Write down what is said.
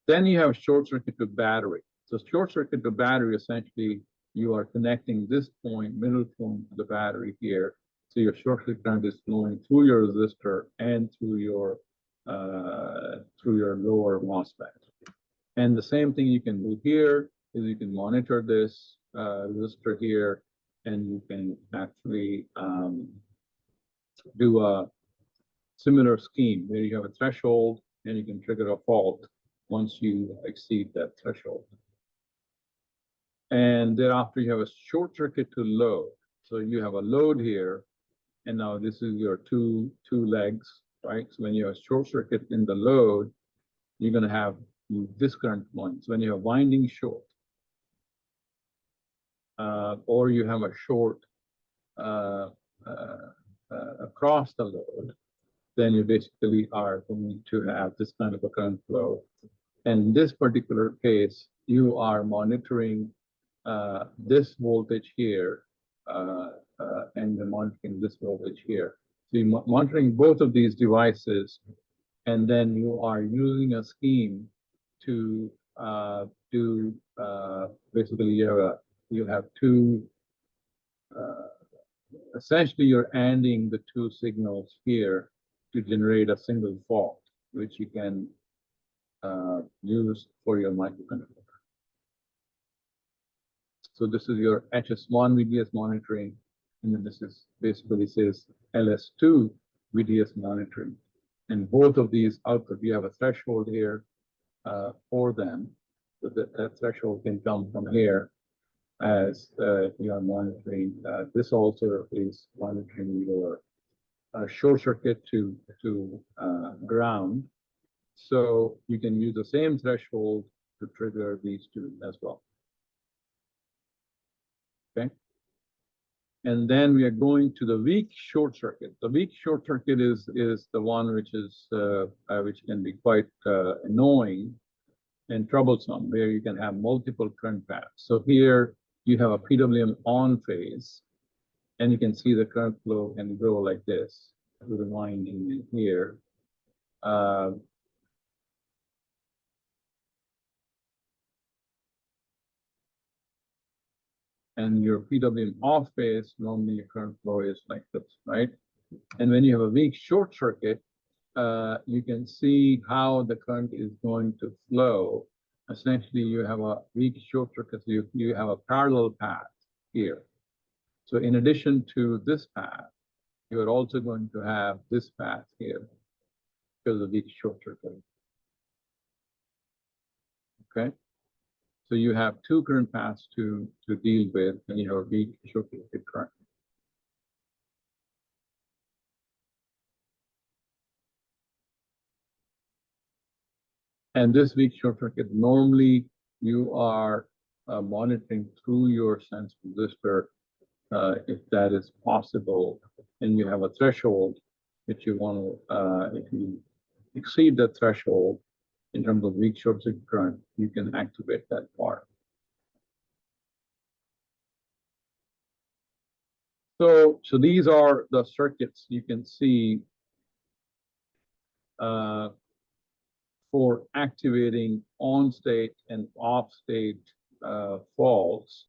Then you have short circuit to battery. So short circuit to battery, essentially, you are connecting this point, middle point, to the battery here. So your short circuit current is flowing through your resistor and through your lower MOSFET. And the same thing you can do here is you can monitor this resistor here, and you can actually do a similar scheme where you have a threshold and you can trigger a fault once you exceed that threshold. And thereafter, you have a short circuit to load. So you have a load here, and now this is your two legs, right? So when you have a short circuit in the load, you're going to have this current flowing. So when you have winding short, or you have a short across the load, then you basically are going to have this kind of a current flow. And in this particular case, you are monitoring this voltage here and monitoring this voltage here. So you're monitoring both of these devices, and then you are using a scheme to do basically you have two. Essentially, you're ANDing the two signals here to generate a single fault, which you can use for your microcontroller. So this is your HS1 VDS monitoring, and then this is basically says LS2 VDS monitoring. And both of these output, you have a threshold here for them. So that threshold can come from here as you are monitoring. This also is monitoring your short circuit to ground. So you can use the same threshold to trigger these two as well. Okay. And then we are going to the weak short circuit. The weak short circuit is the one which can be quite annoying and troublesome, where you can have multiple current paths. So here you have a PWM on phase, and you can see the current flow can go like this through the winding in here. And your PWM off phase, normally your current flow is like this, right? And when you have a weak short circuit, you can see how the current is going to flow. Essentially, you have a weak short circuit, so you have a parallel path here. So in addition to this path, you are also going to have this path here because of weak short circuit. Okay? So you have two current paths to deal with when you have a weak short circuit current. And this weak short circuit, normally you are monitoring through your sense resistor if that is possible, and you have a threshold that you want to, if you exceed the threshold in terms of weak short circuit current, you can activate that part. So these are the circuits you can see for activating on state and off state faults